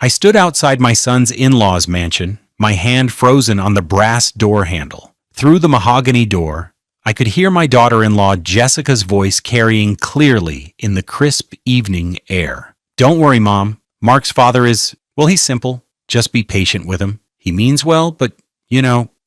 I stood outside my son's in-laws mansion, my hand frozen on the brass door handle. Through the mahogany door, I could hear my daughter-in-law Jessica's voice carrying clearly in the crisp evening air. "Don't worry, Mom. Mark's father is, well, he's simple. Just be patient with him. He means well, but,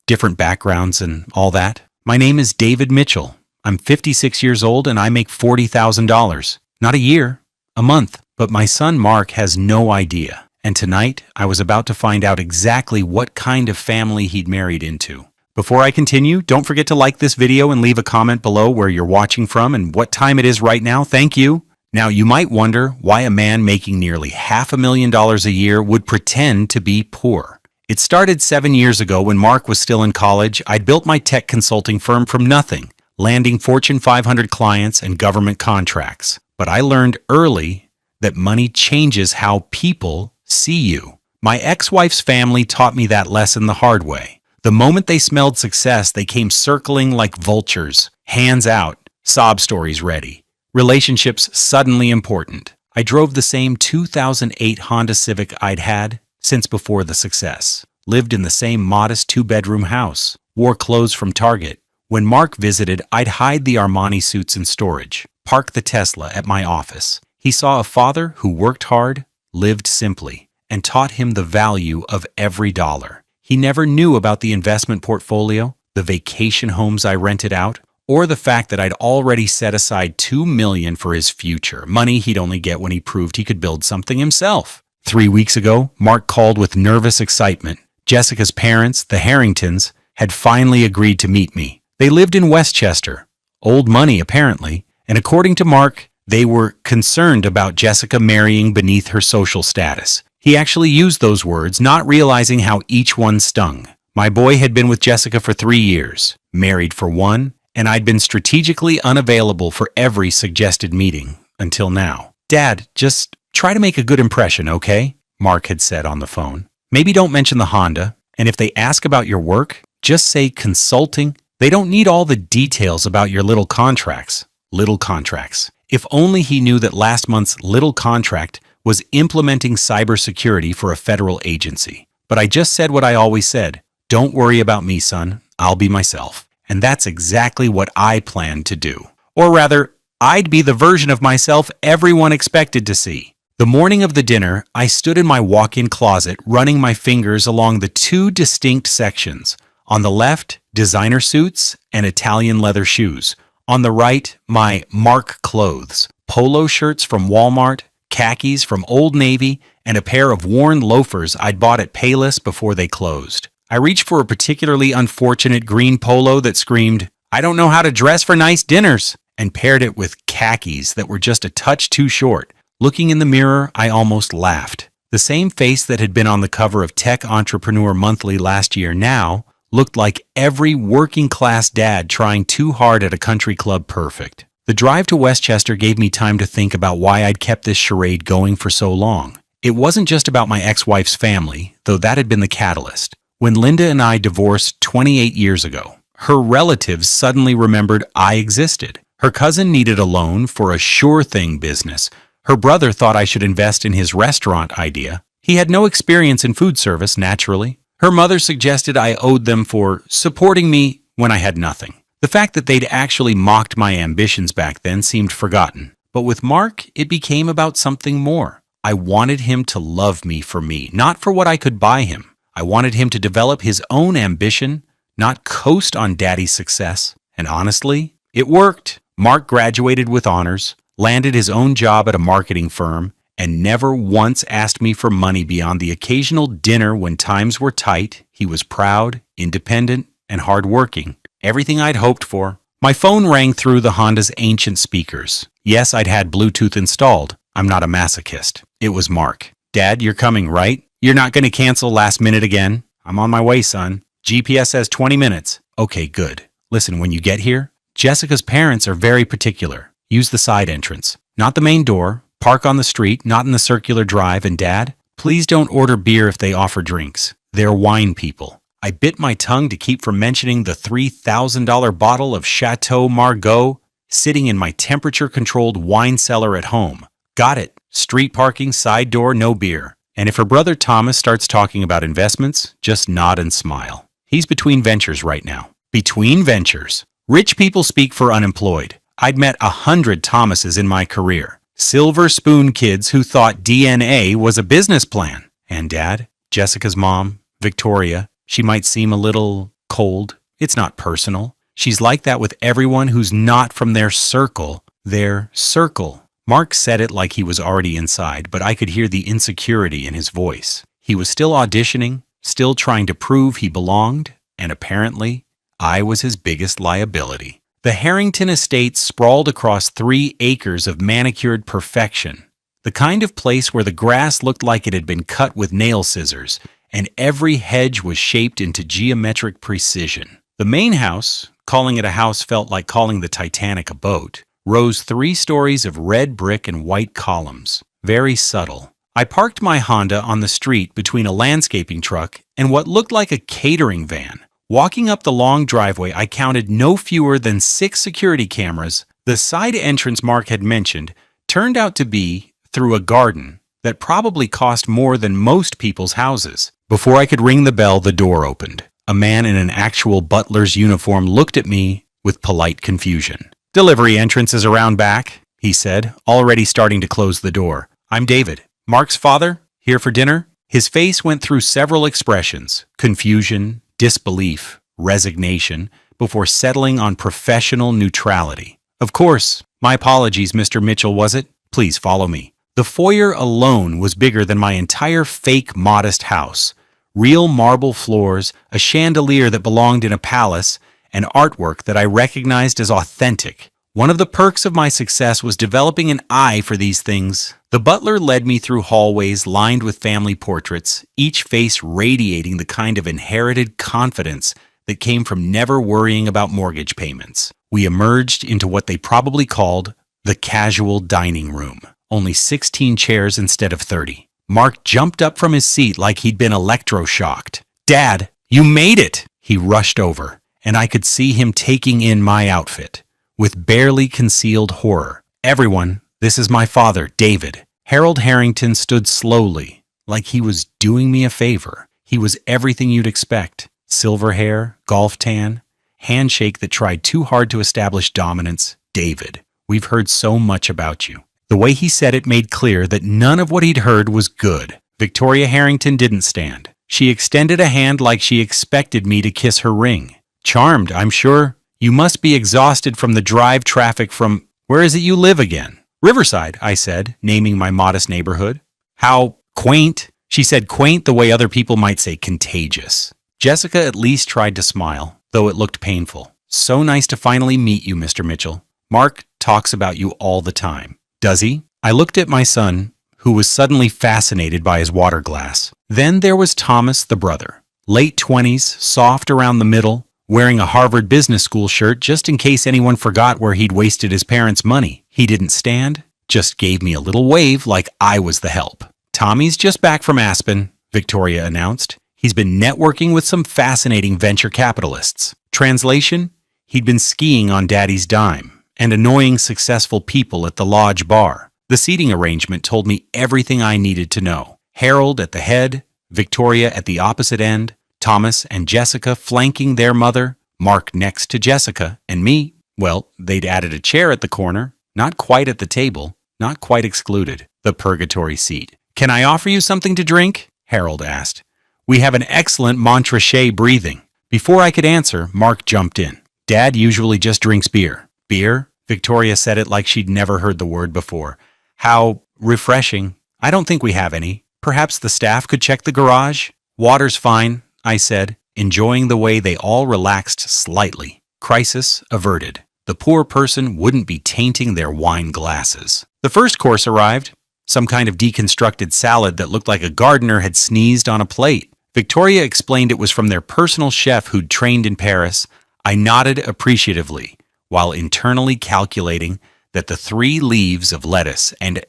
different backgrounds and all that. My name is David Mitchell. I'm 56 years old and I make $40,000. Not a year, a month. But my son Mark has no idea. And tonight, I was about to find out exactly what kind of family he'd married into. Before I continue, don't forget to like this video and leave a comment below where you're watching from and what time it is right now. Thank you. Now, you might wonder why a man making nearly $500,000 a year would pretend to be poor. It started 7 years ago when Mark was still in college. I'd built my tech consulting firm from nothing, landing Fortune 500 clients and government contracts. But I learned early that money changes how people see you. My ex-wife's family taught me that lesson the hard way. The moment they smelled success, they came circling like vultures, hands out, sob stories ready, relationships suddenly important. I drove the same 2008 Honda Civic I'd had since before the success, lived in the same modest 2-bedroom house, wore clothes from Target. When Mark visited, I'd hide the Armani suits in storage, park the Tesla at my office. He saw a father who worked hard, lived simply, and taught him the value of every dollar. He never knew about the investment portfolio, the vacation homes I rented out, or the fact that I'd already set aside $2 million for his future, money he'd only get when he proved he could build something himself. 3 weeks ago, Mark called with nervous excitement. Jessica's parents, the Harringtons, had finally agreed to meet me. They lived in Westchester, old money apparently, and according to Mark, they were concerned about Jessica marrying beneath her social status. He actually used those words, not realizing how each one stung. My boy had been with Jessica for 3 years, married for 1, and I'd been strategically unavailable for every suggested meeting until now. "Dad, just try to make a good impression, okay?" Mark had said on the phone. "Maybe don't mention the Honda, and if they ask about your work, just say consulting. They don't need all the details about your little contracts." Little contracts. If only he knew that last month's little contract was implementing cybersecurity for a federal agency. But I just said what I always said. Don't worry about me, son. I'll be myself. And that's exactly what I planned to do. Or rather, I'd be the version of myself everyone expected to see. The morning of the dinner, I stood in my walk-in closet running my fingers along the 2 distinct sections. On the left, designer suits and Italian leather shoes. On the right, my Mark clothes, polo shirts from Walmart, khakis from Old Navy, and a pair of worn loafers I'd bought at Payless before they closed. I reached for a particularly unfortunate green polo that screamed, "I don't know how to dress for nice dinners," and paired it with khakis that were just a touch too short. Looking in the mirror, I almost laughed. The same face that had been on the cover of Tech Entrepreneur Monthly last year now looked like every working-class dad trying too hard at a country club perfect. The drive to Westchester gave me time to think about why I'd kept this charade going for so long. It wasn't just about my ex-wife's family, though that had been the catalyst. When Linda and I divorced 28 years ago, her relatives suddenly remembered I existed. Her cousin needed a loan for a sure-thing business. Her brother thought I should invest in his restaurant idea. He had no experience in food service, naturally. Her mother suggested I owed them for supporting me when I had nothing. The fact that they'd actually mocked my ambitions back then seemed forgotten. But with Mark, it became about something more. I wanted him to love me for me, not for what I could buy him. I wanted him to develop his own ambition, not coast on daddy's success. And honestly, it worked. Mark graduated with honors, landed his own job at a marketing firm, and never once asked me for money beyond the occasional dinner when times were tight. He was proud, independent, and hardworking. Everything I'd hoped for. My phone rang through the Honda's ancient speakers. Yes, I'd had Bluetooth installed. I'm not a masochist. It was Mark. "Dad, you're coming, right? You're not going to cancel last minute again?" "I'm on my way, son. GPS says 20 minutes. "Okay, good. Listen, when you get here, Jessica's parents are very particular. Use the side entrance, not the main door. Park on the street, not in the circular drive. And Dad, please don't order beer if they offer drinks. They're wine people." I bit my tongue to keep from mentioning the $3,000 bottle of Chateau Margaux sitting in my temperature-controlled wine cellar at home. Got it. Street parking, side door, no beer. And if her brother Thomas starts talking about investments, just nod and smile. He's between ventures right now. Between ventures. Rich people speak for unemployed. I'd met 100 Thomases in my career. Silver spoon kids who thought DNA was a business plan. And Dad, Jessica's mom, Victoria, she might seem a little cold. It's not personal. She's like that with everyone who's not from their circle. Their circle. Mark said it like he was already inside, but I could hear the insecurity in his voice. He was still auditioning, still trying to prove he belonged, and apparently, I was his biggest liability. The Harrington estate sprawled across 3 acres of manicured perfection, the kind of place where the grass looked like it had been cut with nail scissors, and every hedge was shaped into geometric precision. The main house, calling it a house felt like calling the Titanic a boat, rose 3 stories of red brick and white columns, very subtle. I parked my Honda on the street between a landscaping truck and what looked like a catering van. Walking up the long driveway, I counted no fewer than 6 security cameras. The side entrance Mark had mentioned turned out to be through a garden that probably cost more than most people's houses. Before I could ring the bell, the door opened. A man in an actual butler's uniform looked at me with polite confusion. "Delivery entrance is around back," he said, already starting to close the door. "I'm David, Mark's father, here for dinner." His face went through several expressions: confusion, disbelief, resignation, before settling on professional neutrality. "Of course. My apologies, Mr. Mitchell, was it? Please follow me." The foyer alone was bigger than my entire fake modest house. Real marble floors, a chandelier that belonged in a palace, and artwork that I recognized as authentic. One of the perks of my success was developing an eye for these things. The butler led me through hallways lined with family portraits, each face radiating the kind of inherited confidence that came from never worrying about mortgage payments. We emerged into what they probably called the casual dining room. Only 16 chairs instead of 30. Mark jumped up from his seat like he'd been electroshocked. "Dad, you made it!" He rushed over, and I could see him taking in my outfit with barely concealed horror. "Everyone, this is my father, David." Harold Harrington stood slowly, like he was doing me a favor. He was everything you'd expect. Silver hair, golf tan, handshake that tried too hard to establish dominance. "David, we've heard so much about you." The way he said it made clear that none of what he'd heard was good. Victoria Harrington didn't stand. She extended a hand like she expected me to kiss her ring. "Charmed, I'm sure. You must be exhausted from the drive traffic from— where is it you live again?" "Riverside," I said, naming my modest neighborhood. "How quaint." She said quaint the way other people might say contagious. Jessica at least tried to smile, though it looked painful. "So nice to finally meet you, Mr. Mitchell. Mark talks about you all the time." "Does he?" I looked at my son, who was suddenly fascinated by his water glass. Then there was Thomas, the brother. Late 20s, soft around the middle, wearing a Harvard Business School shirt just in case anyone forgot where he'd wasted his parents' money. He didn't stand, just gave me a little wave like I was the help. "Tommy's just back from Aspen," Victoria announced. "He's been networking with some fascinating venture capitalists." Translation: he'd been skiing on Daddy's dime and annoying successful people at the lodge bar. The seating arrangement told me everything I needed to know. Harold at the head, Victoria at the opposite end, Thomas and Jessica flanking their mother, Mark next to Jessica, and me. Well, they'd added a chair at the corner, not quite at the table, not quite excluded, the purgatory seat. "Can I offer you something to drink?" Harold asked. "We have an excellent Montrachet breathing." Before I could answer, Mark jumped in. "Dad usually just drinks beer." "Beer?" Victoria said it like she'd never heard the word before. "How refreshing. I don't think we have any. Perhaps the staff could check the garage?" "Water's fine," I said, enjoying the way they all relaxed slightly. Crisis averted. The poor person wouldn't be tainting their wine glasses. The first course arrived. Some kind of deconstructed salad that looked like a gardener had sneezed on a plate. Victoria explained it was from their personal chef who'd trained in Paris. I nodded appreciatively, while internally calculating that the 3 leaves of lettuce and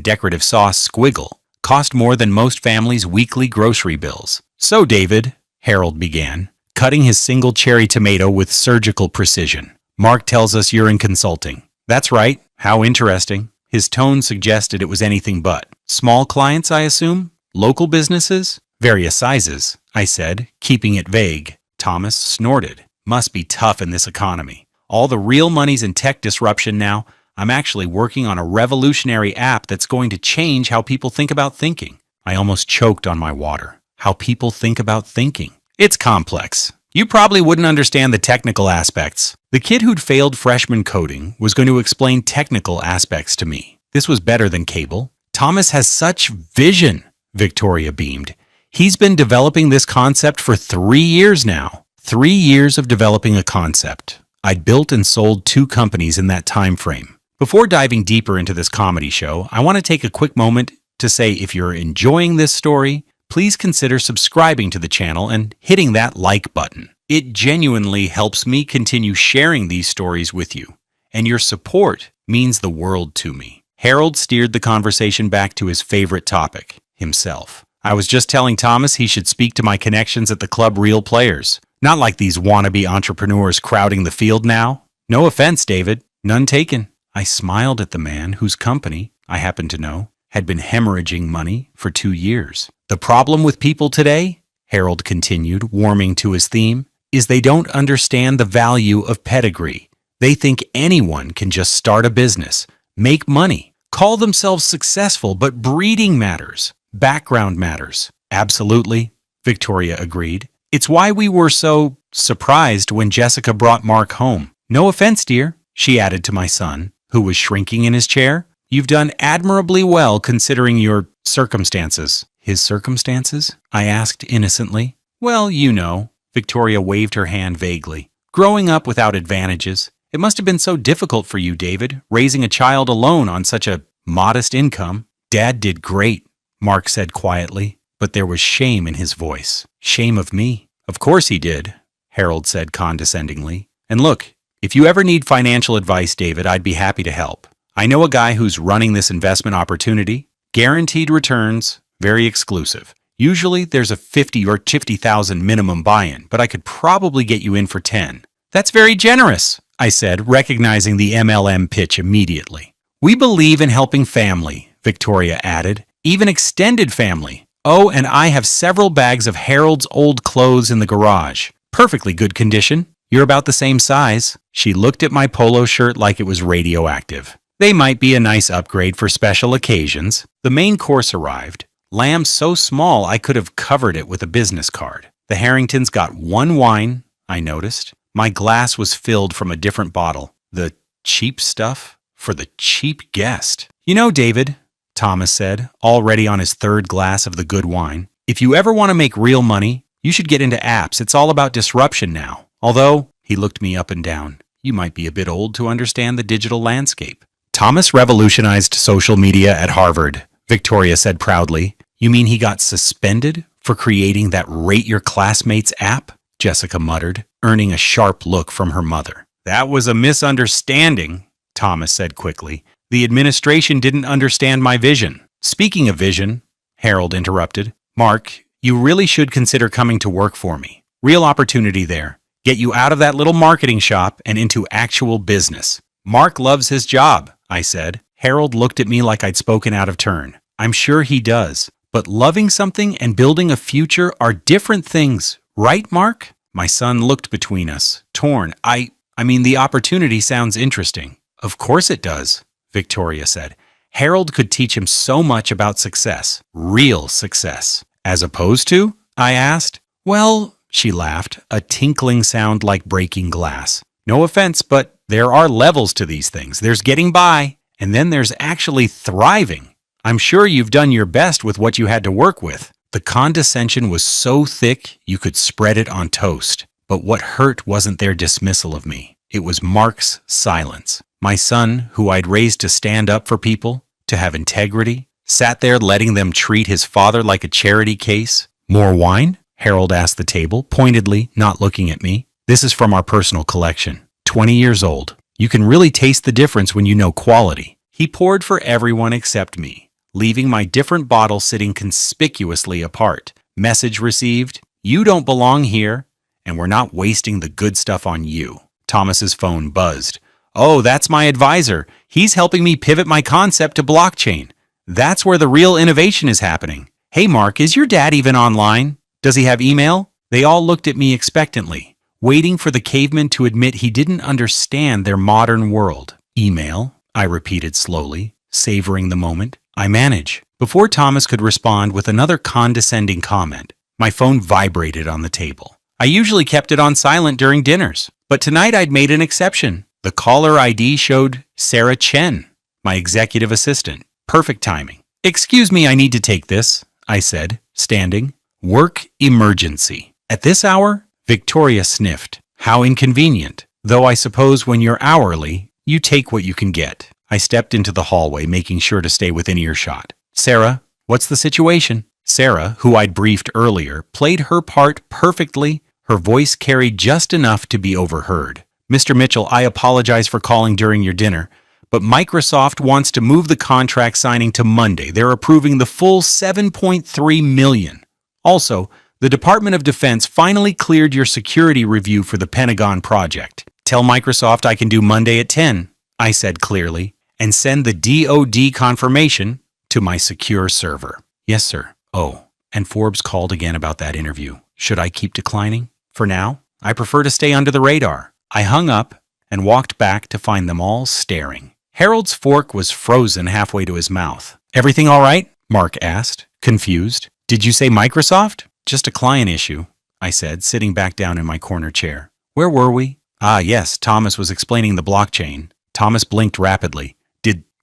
decorative sauce squiggle cost more than most families' weekly grocery bills. "So, David," Harold began, cutting his single cherry tomato with surgical precision. "Mark tells us you're in consulting." "That's right. How interesting." His tone suggested it was anything but. Small clients, I assume? Local businesses? Various sizes, I said, keeping it vague. Thomas snorted. Must be tough in this economy. All the real money's in tech disruption now. I'm actually working on a revolutionary app that's going to change how people think about thinking. I almost choked on my water. How people think about thinking. It's complex. You probably wouldn't understand the technical aspects. The kid who'd failed freshman coding was going to explain technical aspects to me. This was better than cable. Thomas has such vision, Victoria beamed. He's been developing this concept for 3 years now. 3 years of developing a concept. I'd built and sold 2 companies in that time frame. Before diving deeper into this comedy show, I want to take a quick moment to say if you're enjoying this story, please consider subscribing to the channel and hitting that like button. It genuinely helps me continue sharing these stories with you, and your support means the world to me. Harold steered the conversation back to his favorite topic, himself. I was just telling Thomas he should speak to my connections at the club Real Players. Not like these wannabe entrepreneurs crowding the field now. No offense, David. None taken. I smiled at the man whose company, I happen to know, had been hemorrhaging money for 2 years. The problem with people today, Harold continued, warming to his theme, is they don't understand the value of pedigree. They think anyone can just start a business, make money, call themselves successful, but breeding matters. Background matters. Absolutely, Victoria agreed. It's why we were so surprised when Jessica brought Mark home. No offense, dear, she added to my son, who was shrinking in his chair. You've done admirably well considering your circumstances. His circumstances? I asked innocently. Well, you know. Victoria waved her hand vaguely. Growing up without advantages. It must have been so difficult for you, David, raising a child alone on such a modest income. Dad did great, Mark said quietly, but there was shame in his voice. Shame of me. Of course he did, Harold said condescendingly. And look, if you ever need financial advice, David, I'd be happy to help. I know a guy who's running this investment opportunity. Guaranteed returns, very exclusive. Usually there's a 50 or 50,000 minimum buy-in, but I could probably get you in for 10. That's very generous, I said, recognizing the MLM pitch immediately. We believe in helping family, Victoria added, even extended family. Oh, and I have several bags of Harold's old clothes in the garage. Perfectly good condition. You're about the same size. She looked at my polo shirt like it was radioactive. They might be a nice upgrade for special occasions. The main course arrived. Lamb so small I could have covered it with a business card. The Harringtons got 1 wine, I noticed. My glass was filled from a different bottle. The cheap stuff for the cheap guest. You know, David, Thomas said, already on his 3rd glass of the good wine, if you ever want to make real money, you should get into apps. It's all about disruption now. Although, he looked me up and down, you might be a bit old to understand the digital landscape. Thomas revolutionized social media at Harvard, Victoria said proudly. You mean he got suspended for creating that Rate Your Classmates app? Jessica muttered, earning a sharp look from her mother. That was a misunderstanding, Thomas said quickly. The administration didn't understand my vision. Speaking of vision, Harold interrupted, Mark, you really should consider coming to work for me. Real opportunity there. Get you out of that little marketing shop and into actual business. Mark loves his job, I said. Harold looked at me like I'd spoken out of turn. I'm sure he does. But loving something and building a future are different things, right, Mark? My son looked between us, torn. I mean, the opportunity sounds interesting. Of course it does, Victoria said. Harold could teach him so much about success, real success. As opposed to? I asked. Well, she laughed, a tinkling sound like breaking glass. No offense, but there are levels to these things. There's getting by, and then there's actually thriving. I'm sure you've done your best with what you had to work with. The condescension was so thick you could spread it on toast. But what hurt wasn't their dismissal of me. It was Mark's silence. My son, who I'd raised to stand up for people, to have integrity, sat there letting them treat his father like a charity case. More wine? Harold asked the table, pointedly, not looking at me. This is from our personal collection. 20 years old. You can really taste the difference when you know quality. He poured for everyone except me, leaving my different bottle sitting conspicuously apart. Message received, you don't belong here, and we're not wasting the good stuff on you. Thomas's phone buzzed. Oh, that's my advisor. He's helping me pivot my concept to blockchain. That's where the real innovation is happening. Hey Mark, is your dad even online? Does he have email? They all looked at me expectantly, waiting for the caveman to admit he didn't understand their modern world. Email, I repeated slowly, savoring the moment. I manage. Before Thomas could respond with another condescending comment, my phone vibrated on the table. I usually kept it on silent during dinners, but tonight I'd made an exception. The caller ID showed Sarah Chen, my executive assistant. Perfect timing. Excuse me, I need to take this, I said, standing. Work emergency. At this hour? Victoria sniffed. How inconvenient. Though I suppose when you're hourly, you take what you can get. I stepped into the hallway, making sure to stay within earshot. Sarah, what's the situation? Sarah, who I'd briefed earlier, played her part perfectly. Her voice carried just enough to be overheard. Mr. Mitchell, I apologize for calling during your dinner, but Microsoft wants to move the contract signing to Monday. They're approving the full $7.3 million. Also, the Department of Defense finally cleared your security review for the Pentagon project. Tell Microsoft I can do Monday at 10, I said clearly, and send the DoD confirmation to my secure server. Yes, sir. Oh, and Forbes called again about that interview. Should I keep declining? For now, I prefer to stay under the radar. I hung up and walked back to find them all staring. Harold's fork was frozen halfway to his mouth. Everything all right? Mark asked, confused. Did you say Microsoft? Just a client issue, I said, sitting back down in my corner chair. Where were we? Ah, yes, Thomas was explaining the blockchain. Thomas blinked rapidly.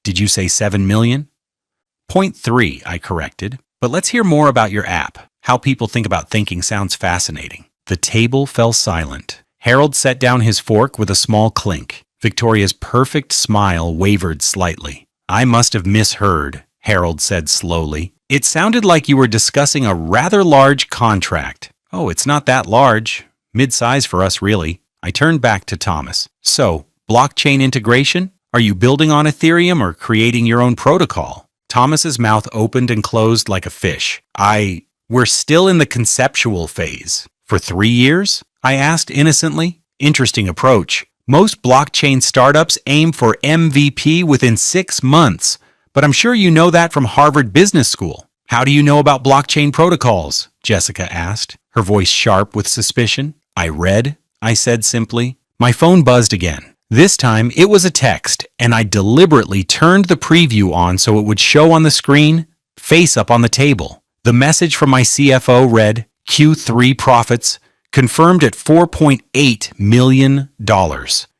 Did you say 7 million? 0.3, I corrected. But let's hear more about your app. How people think about thinking sounds fascinating. The table fell silent. Harold set down his fork with a small clink. Victoria's perfect smile wavered slightly. I must have misheard, Harold said slowly. It sounded like you were discussing a rather large contract. Oh, it's not that large. Mid-size for us, really. I turned back to Thomas. So, blockchain integration? Are you building on Ethereum or creating your own protocol? Thomas's mouth opened and closed like a fish. We're still in the conceptual phase. For 3 years? I asked innocently. Interesting approach. Most blockchain startups aim for MVP within 6 months, but I'm sure you know that from Harvard Business School. How do you know about blockchain protocols? Jessica asked, her voice sharp with suspicion. I read, I said simply. My phone buzzed again. This time it was a text, and I deliberately turned the preview on so it would show on the screen, face up on the table. The message from my CFO read, Q3 profits confirmed at $4.8 million.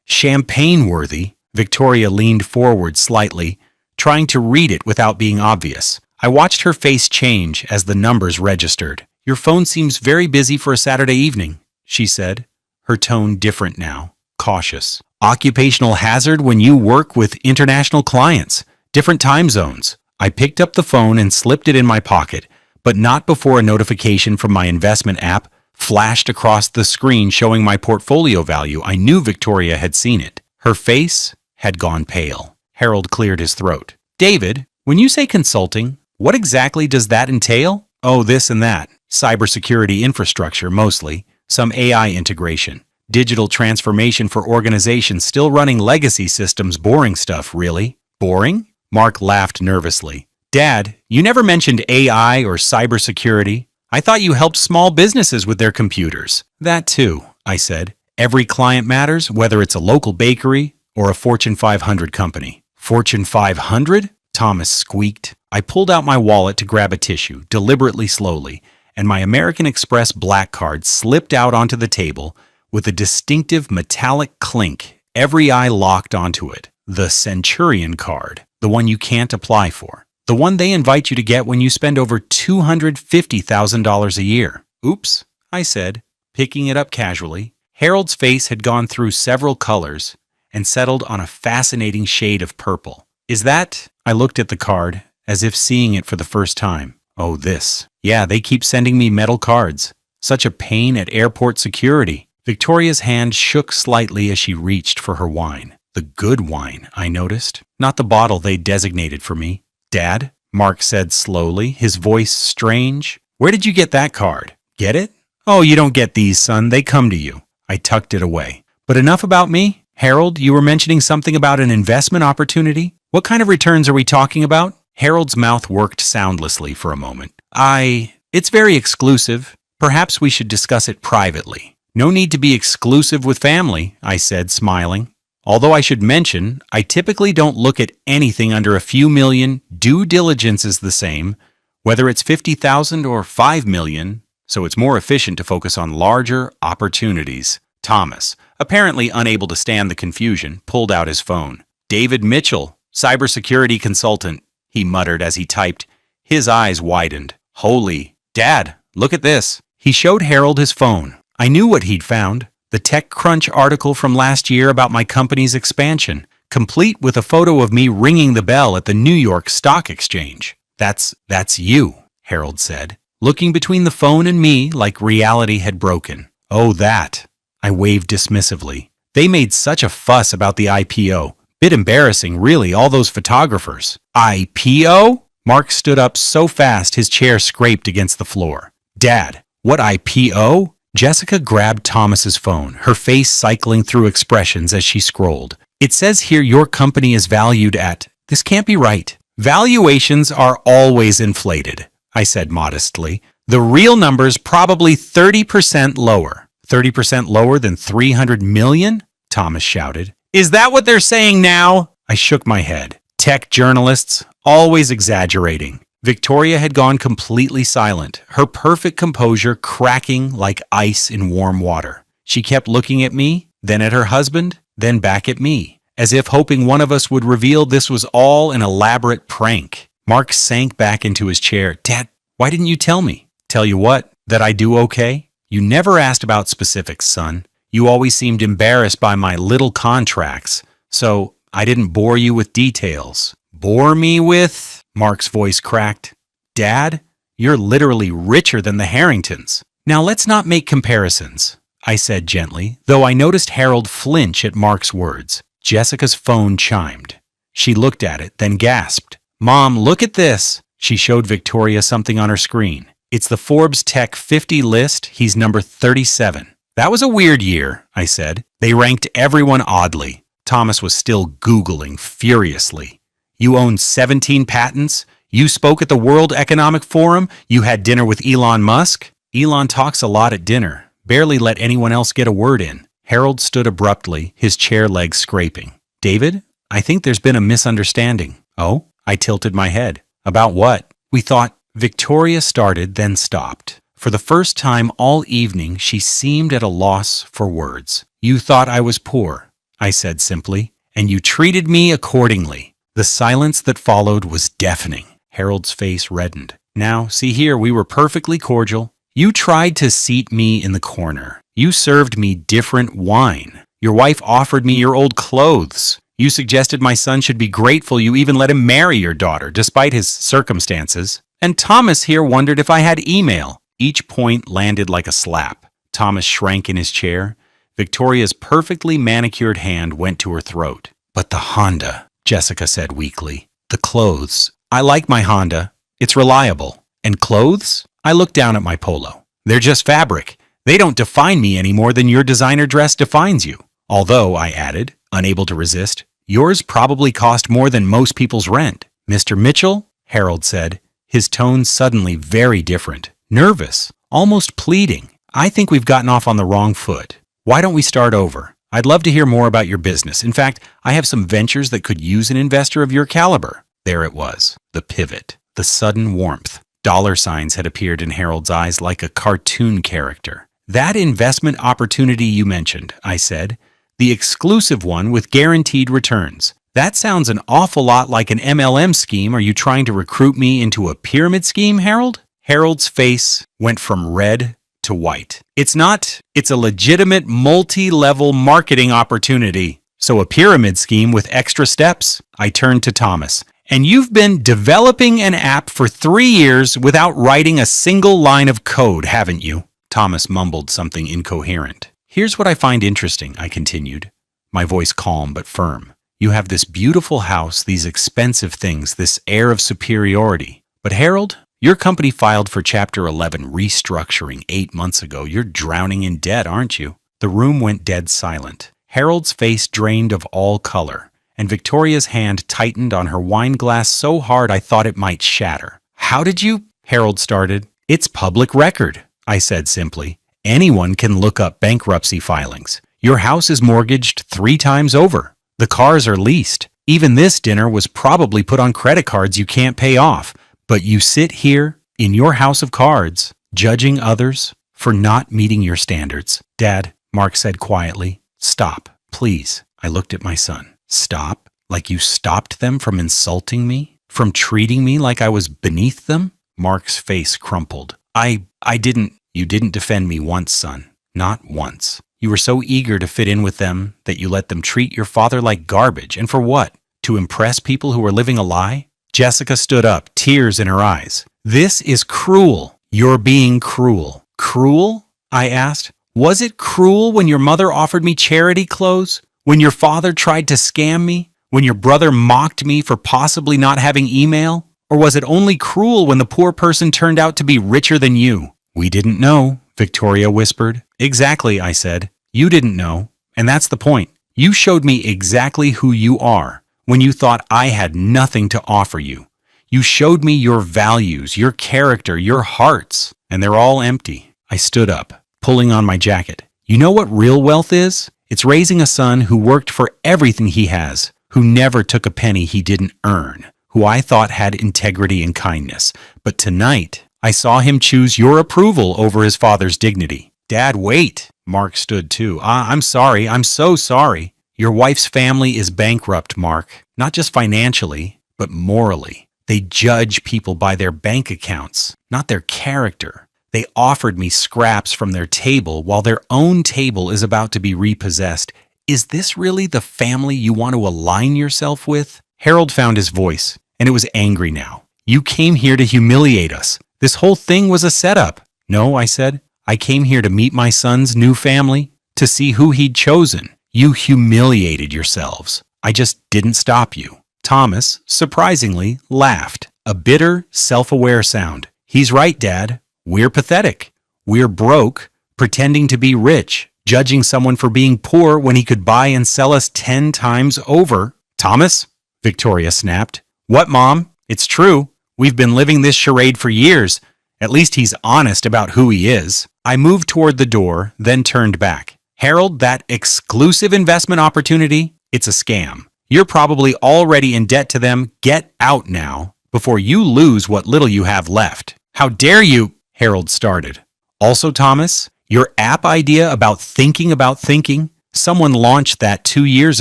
Champagne-worthy. Victoria leaned forward slightly, trying to read it without being obvious. I watched her face change as the numbers registered. Your phone seems very busy for a Saturday evening, she said, her tone different now, cautious. Occupational hazard when you work with international clients, different time zones. I picked up the phone and slipped it in my pocket, but not before a notification from my investment app flashed across the screen showing my portfolio value. I knew Victoria had seen it. Her face had gone pale. Harold cleared his throat. David, when you say consulting, what exactly does that entail? Oh, this and that. Cybersecurity infrastructure, mostly. Some AI integration. Digital transformation for organizations still running legacy systems. Boring stuff, really. Boring? Mark laughed nervously. Dad, you never mentioned AI or cybersecurity. I thought you helped small businesses with their computers. That too, I said. Every client matters, whether it's a local bakery or a Fortune 500 company. Fortune 500? Thomas squeaked. I pulled out my wallet to grab a tissue, deliberately slowly, and my American Express black card slipped out onto the table with a distinctive metallic clink. Every eye locked onto it. The Centurion card, the one you can't apply for. The one they invite you to get when you spend over $250,000 a year. Oops, I said, picking it up casually. Harold's face had gone through several colors and settled on a fascinating shade of purple. Is that? I looked at the card, as if seeing it for the first time. Oh, this. Yeah, they keep sending me metal cards. Such a pain at airport security. Victoria's hand shook slightly as she reached for her wine. The good wine, I noticed, not the bottle they designated for me. Dad, Mark said slowly, his voice strange. Where did you get that card? Get it? Oh, you don't get these, son. They come to you. I tucked it away. But enough about me. Harold, you were mentioning something about an investment opportunity. What kind of returns are we talking about? Harold's mouth worked soundlessly for a moment. It's very exclusive. Perhaps we should discuss it privately. No need to be exclusive with family, I said, smiling. Although I should mention, I typically don't look at anything under a few million. Due diligence is the same, whether it's 50,000 or 5 million, so it's more efficient to focus on larger opportunities. Thomas, apparently unable to stand the confusion, pulled out his phone. David Mitchell, cybersecurity consultant, he muttered as he typed. His eyes widened. Holy, Dad, look at this. He showed Harold his phone. I knew what he'd found. The TechCrunch article from last year about my company's expansion, complete with a photo of me ringing the bell at the New York Stock Exchange. That's you, Harold said, looking between the phone and me like reality had broken. Oh, that. I waved dismissively. They made such a fuss about the IPO. Bit embarrassing, really, all those photographers. IPO? Mark stood up so fast his chair scraped against the floor. Dad, what IPO? Jessica grabbed Thomas's phone, her face cycling through expressions as she scrolled. It says here your company is valued at... This can't be right. Valuations are always inflated, I said modestly. The real number's probably 30% lower. 30% lower than 300 million? Thomas shouted. Is that what they're saying now? I shook my head. Tech journalists, always exaggerating. Victoria had gone completely silent, her perfect composure cracking like ice in warm water. She kept looking at me, then at her husband, then back at me, as if hoping one of us would reveal this was all an elaborate prank. Mark sank back into his chair. Dad, why didn't you tell me? Tell you what? That I do okay? You never asked about specifics, son. You always seemed embarrassed by my little contracts, so I didn't bore you with details. Bore me with... Mark's voice cracked. Dad, you're literally richer than the Harringtons. Now let's not make comparisons, I said gently, though I noticed Harold flinch at Mark's words. Jessica's phone chimed. She looked at it, then gasped. Mom, look at this. She showed Victoria something on her screen. It's the Forbes Tech 50 list. He's number 37. That was a weird year, I said. They ranked everyone oddly. Thomas was still Googling furiously. You own 17 patents? You spoke at the World Economic Forum? You had dinner with Elon Musk? Elon talks a lot at dinner. Barely let anyone else get a word in. Harold stood abruptly, his chair legs scraping. David, I think there's been a misunderstanding. Oh? I tilted my head. About what? We thought... Victoria started, then stopped. For the first time all evening, she seemed at a loss for words. You thought I was poor, I said simply, and you treated me accordingly. The silence that followed was deafening. Harold's face reddened. Now, see here, we were perfectly cordial. You tried to seat me in the corner. You served me different wine. Your wife offered me your old clothes. You suggested my son should be grateful you even let him marry your daughter, despite his circumstances. And Thomas here wondered if I had email. Each point landed like a slap. Thomas shrank in his chair. Victoria's perfectly manicured hand went to her throat. But the Honda... Jessica said weakly. The clothes. I like my Honda. It's reliable. And clothes? I looked down at my polo. They're just fabric. They don't define me any more than your designer dress defines you. Although, I added, unable to resist, yours probably cost more than most people's rent. Mr. Mitchell, Harold said, his tone suddenly very different. Nervous. Almost pleading. I think we've gotten off on the wrong foot. Why don't we start over? I'd love to hear more about your business. In fact, I have some ventures that could use an investor of your caliber. There it was, the pivot, the sudden warmth. Dollar signs had appeared in Harold's eyes like a cartoon character. That investment opportunity you mentioned, I said, the exclusive one with guaranteed returns. That sounds an awful lot like an MLM scheme. Are you trying to recruit me into a pyramid scheme, Harold? Harold's face went from red to white. It's a legitimate multi-level marketing opportunity. So a pyramid scheme with extra steps? I turned to Thomas. And you've been developing an app for 3 years without writing a single line of code, haven't you? Thomas mumbled something incoherent. Here's what I find interesting, I continued, my voice calm but firm. You have this beautiful house, these expensive things, this air of superiority. But Harold, your company filed for Chapter 11 restructuring 8 months ago. You're drowning in debt, aren't you? The room went dead silent. Harold's face drained of all color, and Victoria's hand tightened on her wine glass so hard I thought it might shatter. "How did you?" Harold started. "It's public record," I said simply. "Anyone can look up bankruptcy filings. Your house is mortgaged 3 times over. The cars are leased. Even this dinner was probably put on credit cards you can't pay off. But you sit here, in your house of cards, judging others for not meeting your standards." "Dad," Mark said quietly, "stop, please." I looked at my son. "Stop? Like you stopped them from insulting me? From treating me like I was beneath them?" Mark's face crumpled. I didn't. "You didn't defend me once, son. Not once. You were so eager to fit in with them that you let them treat your father like garbage. And for what? To impress people who were living a lie?" Jessica stood up, tears in her eyes. "This is cruel. You're being cruel." "Cruel?" I asked. "Was it cruel when your mother offered me charity clothes? When your father tried to scam me? When your brother mocked me for possibly not having email? Or was it only cruel when the poor person turned out to be richer than you?" "We didn't know," Victoria whispered. "Exactly," I said. "You didn't know. And that's the point. You showed me exactly who you are when you thought I had nothing to offer you. You showed me your values, your character, your hearts, and they're all empty." I stood up, pulling on my jacket. "You know what real wealth is? It's raising a son who worked for everything he has, who never took a penny he didn't earn, who I thought had integrity and kindness. But tonight, I saw him choose your approval over his father's dignity." "Dad, wait." Mark stood too. I'm sorry. I'm so sorry. Your wife's family is bankrupt, Mark. Not just financially, but morally. They judge people by their bank accounts, not their character. They offered me scraps from their table while their own table is about to be repossessed. Is this really the family you want to align yourself with? Harold found his voice, and it was angry now. "You came here to humiliate us. This whole thing was a setup." "No," I said. "I came here to meet my son's new family, to see who he'd chosen. You humiliated yourselves. I just didn't stop you." Thomas, surprisingly, laughed. A bitter, self-aware sound. "He's right, Dad. We're pathetic. We're broke, pretending to be rich, judging someone for being poor when he could buy and sell us 10 times over." "Thomas," Victoria snapped. "What, Mom? It's true. We've been living this charade for years. At least he's honest about who he is." I moved toward the door, then turned back. "Harold, that exclusive investment opportunity, it's a scam. You're probably already in debt to them. Get out now, before you lose what little you have left." "How dare you?" Harold started. "Also, Thomas, your app idea about thinking, someone launched that 2 years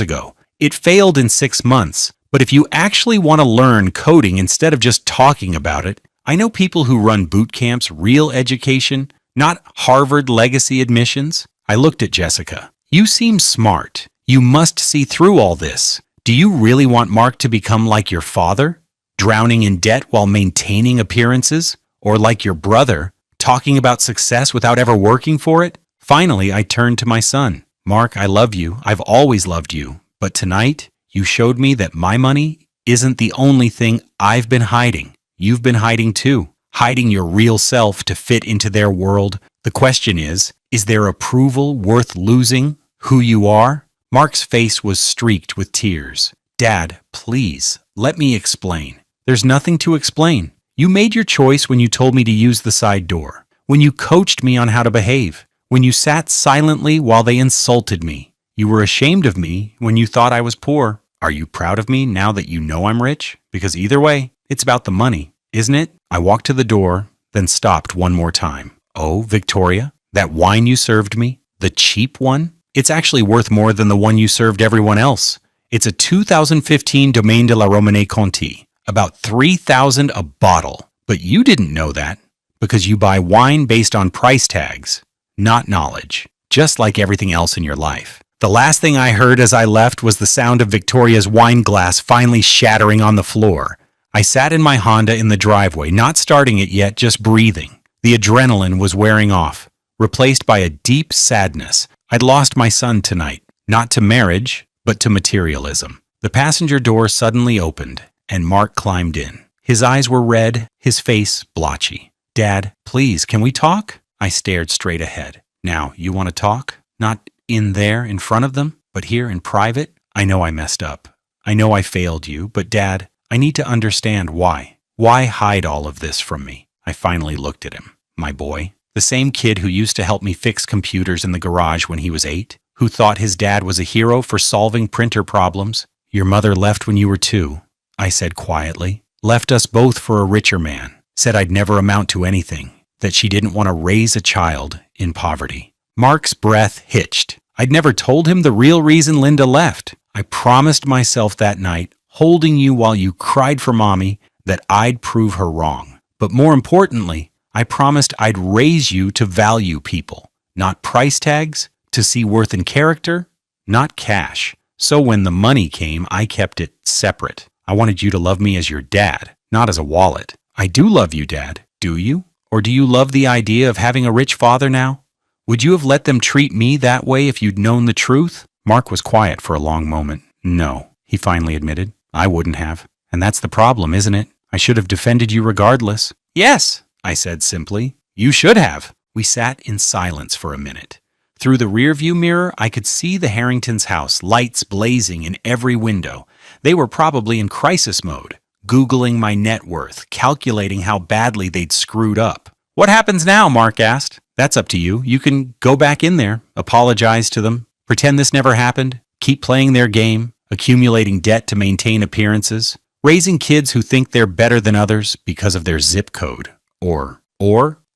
ago. It failed in 6 months. But if you actually want to learn coding instead of just talking about it, I know people who run boot camps, real education, not Harvard legacy admissions." I looked at Jessica. "You seem smart. You must see through all this. Do you really want Mark to become like your father, drowning in debt while maintaining appearances? Or like your brother, talking about success without ever working for it?" Finally, I turned to my son. "Mark, I love you. I've always loved you. But tonight, you showed me that my money isn't the only thing I've been hiding. You've been hiding too, hiding your real self to fit into their world. The question is there approval worth losing who you are?" Mark's face was streaked with tears. "Dad, please, let me explain." "There's nothing to explain. You made your choice when you told me to use the side door, when you coached me on how to behave, when you sat silently while they insulted me. You were ashamed of me when you thought I was poor. Are you proud of me now that you know I'm rich? Because either way, it's about the money, isn't it?" I walked to the door, then stopped one more time. "Oh, Victoria, that wine you served me, the cheap one, it's actually worth more than the one you served everyone else. It's a 2015 Domaine de la Romanée Conti, about $3,000 a bottle. But you didn't know that, because you buy wine based on price tags, not knowledge, just like everything else in your life." The last thing I heard as I left was the sound of Victoria's wine glass finally shattering on the floor. I sat in my Honda in the driveway, not starting it yet, just breathing. The adrenaline was wearing off, replaced by a deep sadness. I'd lost my son tonight, not to marriage, but to materialism. The passenger door suddenly opened, and Mark climbed in. His eyes were red, his face blotchy. "Dad, please, can we talk?" I stared straight ahead. "Now, you want to talk? Not in there in front of them, but here in private?" I know I messed up. I know I failed you, but Dad, I need to understand why. Why hide all of this from me? I finally looked at him. My boy, the same kid who used to help me fix computers in the garage when he was 8, who thought his dad was a hero for solving printer problems. Your mother left when you were 2, I said quietly. Left us both for a richer man. Said I'd never amount to anything. That she didn't want to raise a child in poverty. Mark's breath hitched. I'd never told him the real reason Linda left. I promised myself that night, holding you while you cried for Mommy, that I'd prove her wrong. But more importantly, I promised I'd raise you to value people. Not price tags, to see worth in character, not cash. So when the money came, I kept it separate. I wanted you to love me as your dad, not as a wallet. I do love you, Dad. Do you? Or do you love the idea of having a rich father now? Would you have let them treat me that way if you'd known the truth? Mark was quiet for a long moment. No, he finally admitted. I wouldn't have. And that's the problem, isn't it? I should have defended you regardless. Yes, I said simply. You should have. We sat in silence for a minute. Through the rearview mirror, I could see the Harringtons' house, lights blazing in every window. They were probably in crisis mode, Googling my net worth, calculating how badly they'd screwed up. What happens now? Mark asked. That's up to you. You can go back in there, apologize to them, pretend this never happened, keep playing their game, accumulating debt to maintain appearances, raising kids who think they're better than others because of their zip code. Or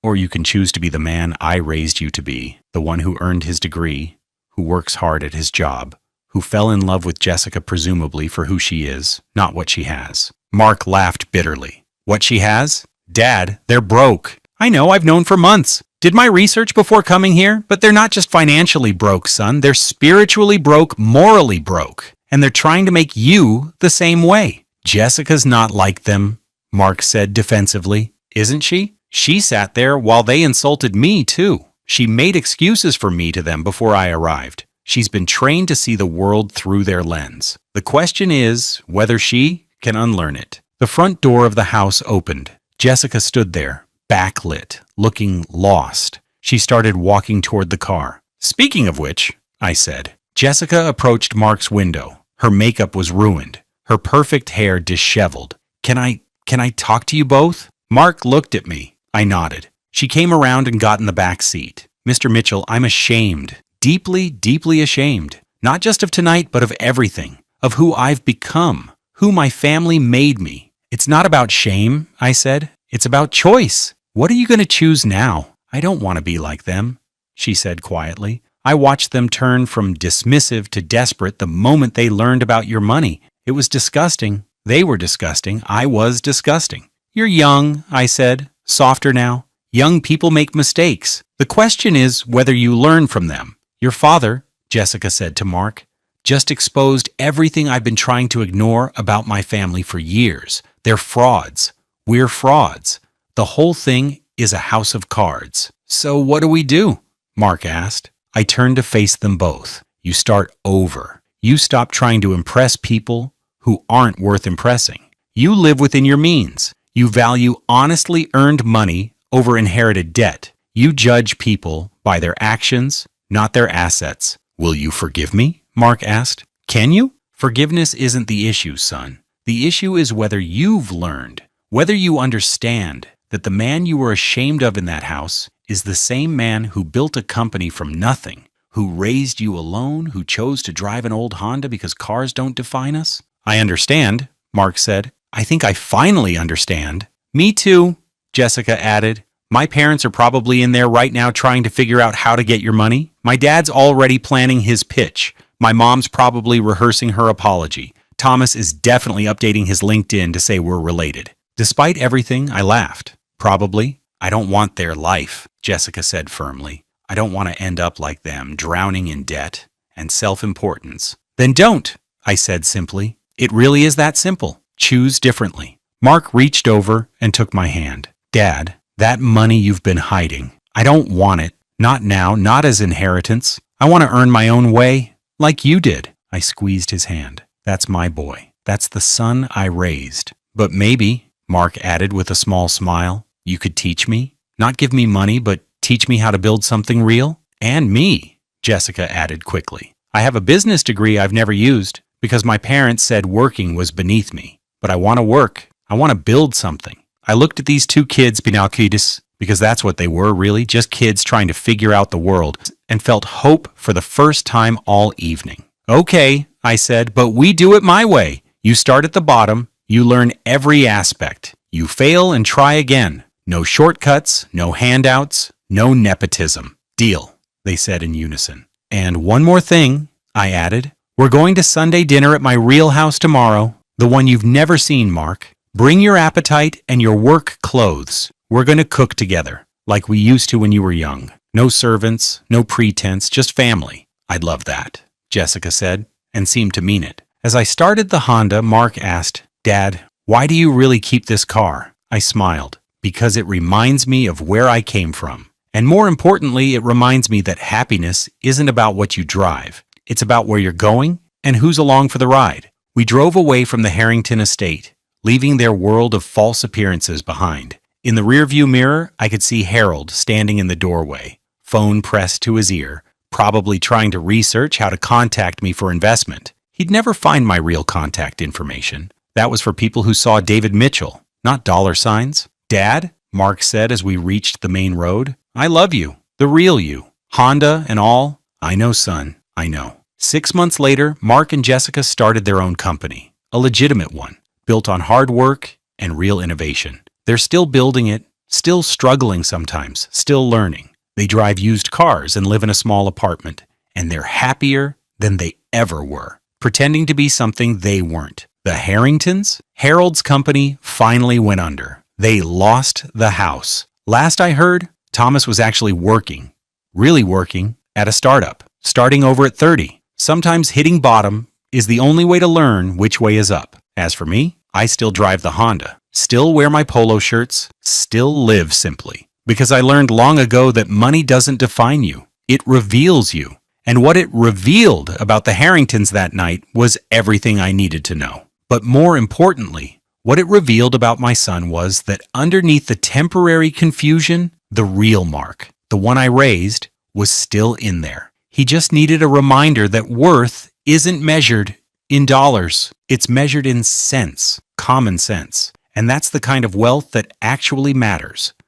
you can choose to be the man I raised you to be, the one who earned his degree, who works hard at his job, who fell in love with Jessica presumably for who she is, not what she has. Mark laughed bitterly. What she has? Dad, they're broke. I know, I've known for months. Did my research before coming here, but they're not just financially broke, son. They're spiritually broke, morally broke. And they're trying to make you the same way. Jessica's not like them, Mark said defensively. Isn't she? She sat there while they insulted me, too. She made excuses for me to them before I arrived. She's been trained to see the world through their lens. The question is whether she can unlearn it. The front door of the house opened. Jessica stood there, backlit, looking lost. She started walking toward the car. Speaking of which, I said. Jessica approached Mark's window. Her makeup was ruined, her perfect hair disheveled. Can I talk to you both? Mark looked at me. I nodded. She came around and got in the back seat. Mr. Mitchell, I'm ashamed. Deeply, deeply ashamed. Not just of tonight, but of everything. Of who I've become. Who my family made me. It's not about shame, I said. It's about choice. What are you going to choose now? I don't want to be like them, she said quietly. I watched them turn from dismissive to desperate the moment they learned about your money. It was disgusting. They were disgusting. I was disgusting. You're young, I said. Softer now. Young people make mistakes. The question is whether you learn from them. Your father, Jessica said to Mark, just exposed everything I've been trying to ignore about my family for years. They're frauds. We're frauds. The whole thing is a house of cards. So what do we do? Mark asked. I turned to face them both. You start over. You stop trying to impress people who aren't worth impressing. You live within your means. You value honestly earned money over inherited debt. You judge people by their actions, not their assets. Will you forgive me? Mark asked. Can you? Forgiveness isn't the issue, son. The issue is whether you've learned, whether you understand that the man you were ashamed of in that house is the same man who built a company from nothing, who raised you alone, who chose to drive an old Honda because cars don't define us. I understand, Mark said. I think I finally understand. Me too, Jessica added. My parents are probably in there right now trying to figure out how to get your money. My dad's already planning his pitch. My mom's probably rehearsing her apology. Thomas is definitely updating his LinkedIn to say we're related. Despite everything, I laughed. Probably. I don't want their life, Jessica said firmly. I don't want to end up like them, drowning in debt and self-importance. Then don't, I said simply. It really is that simple. Choose differently. Mark reached over and took my hand. Dad, that money you've been hiding, I don't want it. Not now, not as inheritance. I want to earn my own way, like you did. I squeezed his hand. That's my boy. That's the son I raised. But maybe, Mark added with a small smile, you could teach me? Not give me money, but teach me how to build something real? And me, Jessica added quickly. I have a business degree I've never used. because my parents said working was beneath me. But I want to work. I want to build something. I looked at these two kids, Pinalkidis, because that's what they were really, just kids trying to figure out the world, and felt hope for the first time all evening. Okay, I said, but we do it my way. You start at the bottom, you learn every aspect. You fail and try again. No shortcuts, no handouts, no nepotism. Deal, they said in unison. And one more thing, I added. We're going to Sunday dinner at my real house tomorrow, the one you've never seen, Mark. Bring your appetite and your work clothes. We're going to cook together, like we used to when you were young. No servants, no pretense, just family. I'd love that, Jessica said, and seemed to mean it. As I started the Honda, Mark asked, Dad, why do you really keep this car? I smiled. Because it reminds me of where I came from. And more importantly, it reminds me that happiness isn't about what you drive. It's about where you're going and who's along for the ride. We drove away from the Harrington estate, leaving their world of false appearances behind. In the rearview mirror, I could see Harold standing in the doorway, phone pressed to his ear, probably trying to research how to contact me for investment. He'd never find my real contact information. That was for people who saw David Mitchell, not dollar signs. Dad, Mark said as we reached the main road, I love you, the real you, Honda and all. I know, son, I know. 6 months later, Mark and Jessica started their own company, a legitimate one, built on hard work and real innovation. They're still building it, still struggling sometimes, still learning. They drive used cars and live in a small apartment, and they're happier than they ever were, pretending to be something they weren't. The Harringtons? Harold's company finally went under. They lost the house. Last I heard, Thomas was actually working, really working, at a startup, starting over at 30. Sometimes hitting bottom is the only way to learn which way is up. As for me, I still drive the Honda, still wear my polo shirts, still live simply. Because I learned long ago that money doesn't define you, it reveals you. And what it revealed about the Harringtons that night was everything I needed to know. But more importantly, what it revealed about my son was that underneath the temporary confusion, the real Mark, the one I raised, was still in there. He just needed a reminder that worth isn't measured in dollars. It's measured in sense, common sense. And that's the kind of wealth that actually matters.